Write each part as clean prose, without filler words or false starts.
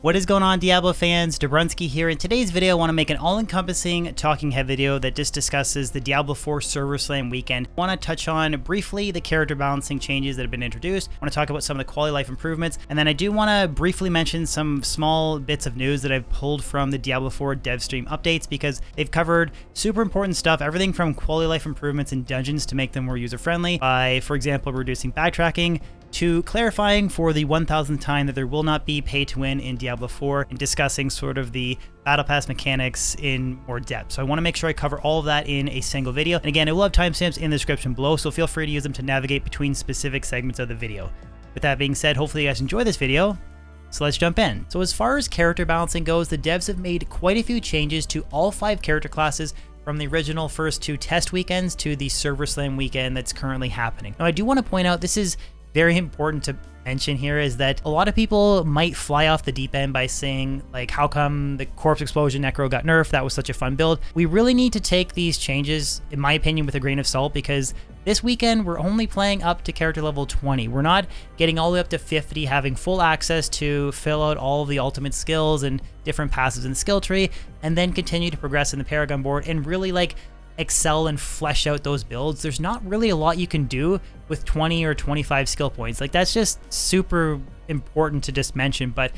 What is going on, Diablo fans? Dobrunsky here. In today's video, I want to make an all-encompassing talking head video that just discusses the Diablo 4 Server Slam weekend. I want to touch on briefly the character balancing changes that have been introduced. I want to talk about some of the quality of life improvements, and then I do want to briefly mention some small bits of news that I've pulled from the Diablo 4 dev stream updates, because they've covered super important stuff, everything from quality of life improvements in dungeons to make them more user-friendly by, for example, reducing backtracking, to clarifying for the 1000th time that there will not be pay to win in Diablo 4, and discussing sort of the battle pass mechanics in more depth. So I want to make sure I cover all of that in a single video. And again, I will have timestamps in the description below, so feel free to use them to navigate between specific segments of the video. With that being said, hopefully you guys enjoy this video. So let's jump in. So as far as character balancing goes, the devs have made quite a few changes to all 5 character classes from the original first 2 test weekends to the Server Slam weekend that's currently happening. Now I do want to point out, this is very important to mention here, is that a lot of people might fly off the deep end by saying, like, how come the Corpse Explosion Necro got nerfed? That was such a fun build. We really need to take these changes, in my opinion, with a grain of salt, because this weekend we're only playing up to character level 20. We're not getting all the way up to 50, having full access to fill out all of the ultimate skills and different passives in the skill tree, and then continue to progress in the Paragon board and really like excel and flesh out those builds. There's not really a lot you can do with 20 or 25 skill points. Like, that's just super important to just mention. But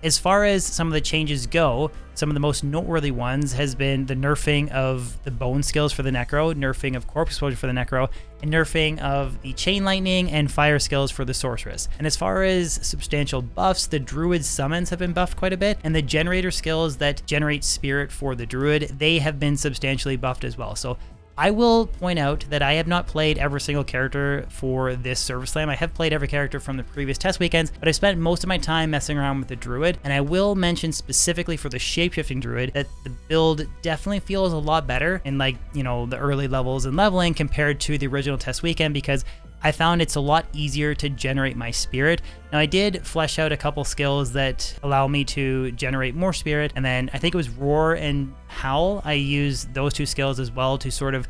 as far as some of the changes go, some of the most noteworthy ones has been the nerfing of the bone skills for the Necro, nerfing of Corpse Explosion for the Necro, and nerfing of the Chain Lightning and Fire skills for the Sorceress. And as far as substantial buffs, the Druid summons have been buffed quite a bit, and the generator skills that generate Spirit for the Druid, they have been substantially buffed as well. So I will point out that I have not played every single character for this Server Slam. I have played every character from the previous test weekends, but I spent most of my time messing around with the Druid, and I will mention specifically for the Shapeshifting Druid that the build definitely feels a lot better in, like, you know, the early levels and leveling compared to the original test weekend, because I found it's a lot easier to generate my spirit. Now, I did flesh out a couple skills that allow me to generate more spirit, and then I think it was Roar and Howl. I used those 2 skills as well to sort of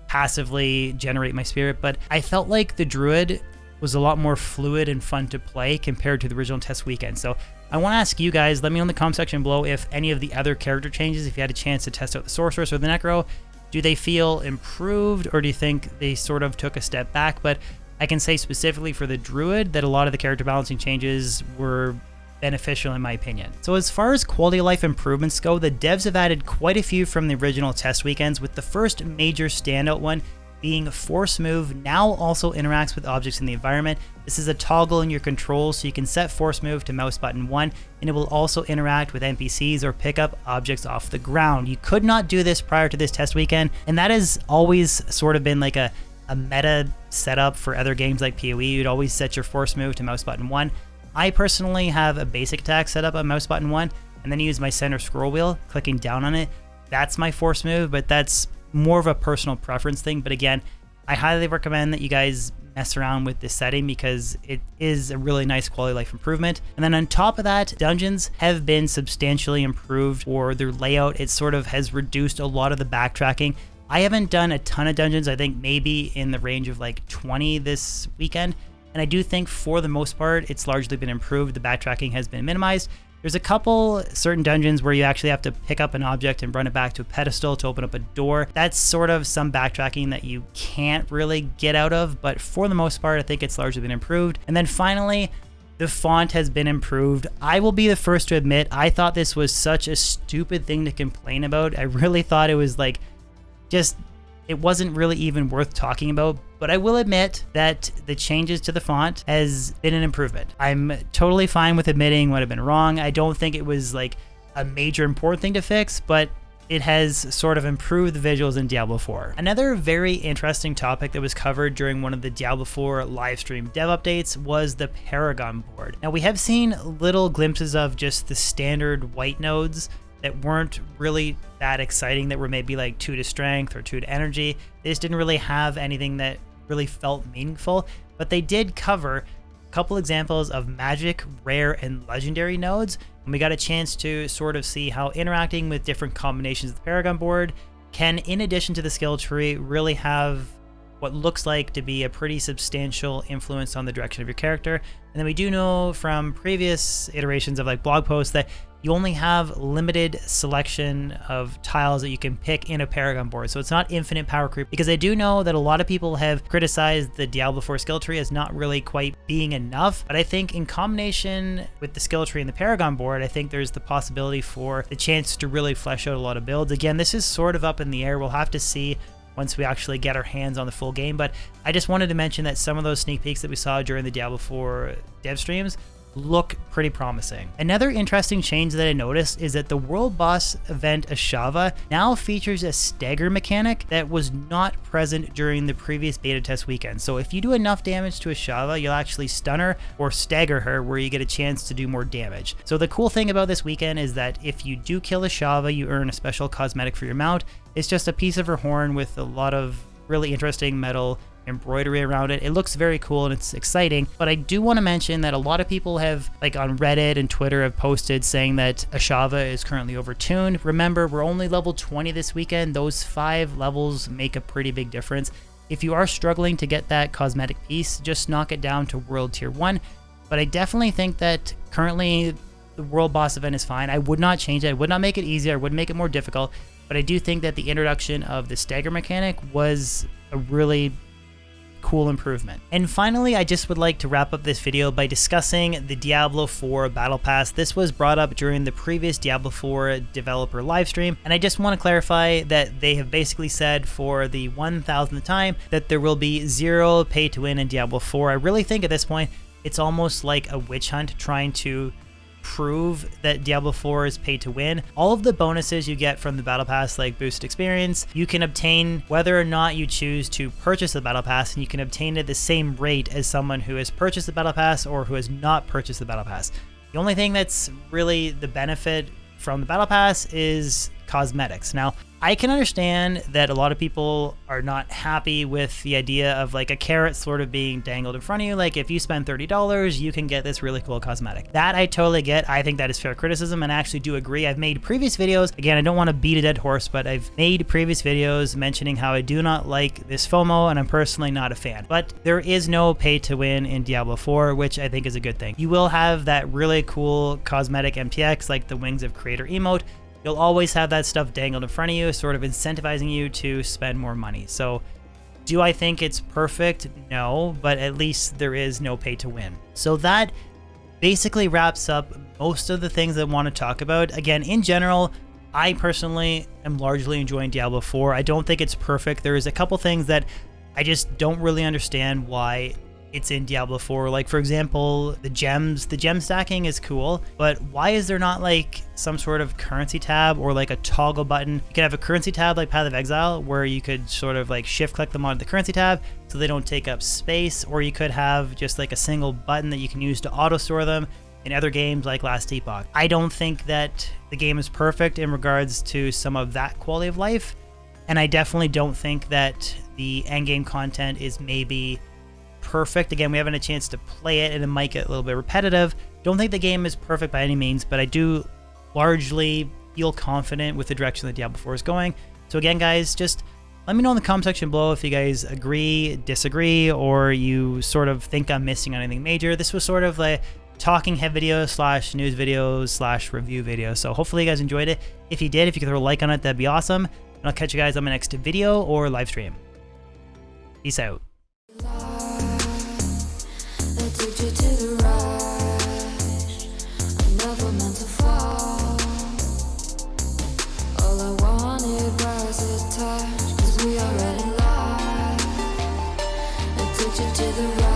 passively generate my spirit, but I felt like the Druid was a lot more fluid and fun to play compared to the original test weekend. So I want to ask you guys, let me know in the comment section below if any of the other character changes, if you had a chance to test out the Sorceress or the Necro, do they feel improved, or do you think they sort of took a step back? But I can say specifically for the Druid that a lot of the character balancing changes were beneficial in my opinion. So as far as quality of life improvements go, the devs have added quite a few from the original test weekends, with the first major standout one being Force Move now also interacts with objects in the environment. This is a toggle in your controls, so you can set Force Move to mouse button 1, and it will also interact with NPCs or pick up objects off the ground. You could not do this prior to this test weekend, and that has always sort of been like a meta setup for other games like PoE. You'd always set your Force Move to mouse button 1. I personally have a basic attack set up on mouse button 1, and then use my center scroll wheel, clicking down on it. That's my Force Move, but that's more of a personal preference thing. But again, I highly recommend that you guys mess around with this setting, because it is a really nice quality of life improvement. And then on top of that, dungeons have been substantially improved for their layout. It sort of has reduced a lot of the backtracking. I haven't done a ton of dungeons. I think maybe in the range of like 20 this weekend. And I do think for the most part, it's largely been improved. The backtracking has been minimized. There's a couple certain dungeons where you actually have to pick up an object and run it back to a pedestal to open up a door. That's sort of some backtracking that you can't really get out of, but for the most part, I think it's largely been improved. And then finally, the font has been improved. I will be the first to admit, I thought this was such a stupid thing to complain about. I really thought it was like, just, it wasn't really even worth talking about. But I will admit that the changes to the font has been an improvement. I'm totally fine with admitting what had been wrong. I don't think it was like a major important thing to fix, but it has sort of improved the visuals in Diablo 4. Another very interesting topic that was covered during one of the Diablo 4 live stream dev updates was the Paragon board. Now, we have seen little glimpses of just the standard white nodes that weren't really that exciting, that were maybe like 2 to strength or 2 to energy. They just didn't really have anything that really felt meaningful, but they did cover a couple examples of magic, rare, and legendary nodes, and we got a chance to sort of see how interacting with different combinations of the Paragon board can, in addition to the skill tree, really have what looks like to be a pretty substantial influence on the direction of your character. And then we do know from previous iterations of like blog posts that you only have limited selection of tiles that you can pick in a Paragon board. So it's not infinite power creep, because I do know that a lot of people have criticized the Diablo 4 skill tree as not really quite being enough. But I think in combination with the skill tree and the Paragon board, I think there's the possibility for the chance to really flesh out a lot of builds. Again, this is sort of up in the air. We'll have to see once we actually get our hands on the full game. But I just wanted to mention that some of those sneak peeks that we saw during the Diablo 4 dev streams look pretty promising. Another interesting change that I noticed is that the World Boss event Ashava now features a Stagger mechanic that was not present during the previous beta test weekend. So if you do enough damage to Ashava, you'll actually stun her or stagger her, where you get a chance to do more damage. So the cool thing about this weekend is that if you do kill Ashava, you earn a special cosmetic for your mount. It's just a piece of her horn with a lot of really interesting metal embroidery around it. It looks very cool and it's exciting, but I do want to mention that a lot of people have, like on Reddit and Twitter, have posted saying that Ashava is currently overtuned. Remember, we're only level 20 this weekend. Those 5 levels make a pretty big difference. If you are struggling to get that cosmetic piece, just knock it down to World Tier 1. But I definitely think that currently the World Boss event is fine. I would not change it. I would not make it easier. I wouldn't make it more difficult. But I do think that the introduction of the Stagger mechanic was a really cool improvement. And finally, I just would like to wrap up this video by discussing the Diablo 4 Battle Pass. This was brought up during the previous Diablo 4 developer livestream, and I just want to clarify that they have basically said for the 1000th time that there will be 0 pay to win in Diablo 4. I really think at this point it's almost like a witch hunt trying to prove that Diablo 4 is pay to win. All of the bonuses you get from the Battle Pass, like boosted experience, you can obtain whether or not you choose to purchase the Battle Pass, and you can obtain it at the same rate as someone who has purchased the Battle Pass or who has not purchased the Battle Pass. The only thing that's really the benefit from the Battle Pass is cosmetics. Now, I can understand that a lot of people are not happy with the idea of like a carrot sort of being dangled in front of you. Like if you spend $30, you can get this really cool cosmetic. That I totally get. I think that is fair criticism, and I actually do agree. I've made previous videos. Again, I don't want to beat a dead horse, but I've made previous videos mentioning how I do not like this FOMO, and I'm personally not a fan. But there is no pay to win in Diablo 4, which I think is a good thing. You will have that really cool cosmetic MTX, like the Wings of Creator emote. You'll always have that stuff dangled in front of you, sort of incentivizing you to spend more money. So do I think it's perfect? No, but at least there is no pay to win. So that basically wraps up most of the things I want to talk about. Again, in general, I personally am largely enjoying Diablo 4. I don't think it's perfect. There is a couple things that I just don't really understand why it's in Diablo 4. Like, for example, the gem stacking is cool, but why is there not like some sort of currency tab or like a toggle button? You could have a currency tab like Path of Exile where you could sort of like shift click them onto the currency tab so they don't take up space, or you could have just like a single button that you can use to auto store them in other games like Last Epoch. I don't think that the game is perfect in regards to some of that quality of life, and I definitely don't think that the endgame content is maybe perfect. Again, we haven't had a chance to play it and it might get a little bit repetitive. Don't think the game is perfect by any means, but I do largely feel confident with the direction that Diablo 4 is going. So again, guys, just let me know in the comment section below if you guys agree, disagree, or you sort of think I'm missing on anything major. This was sort of a talking head video slash news video slash review video. So hopefully you guys enjoyed it. If you did, if you could throw a like on it, that'd be awesome. And I'll catch you guys on my next video or live stream. Peace out. To the right.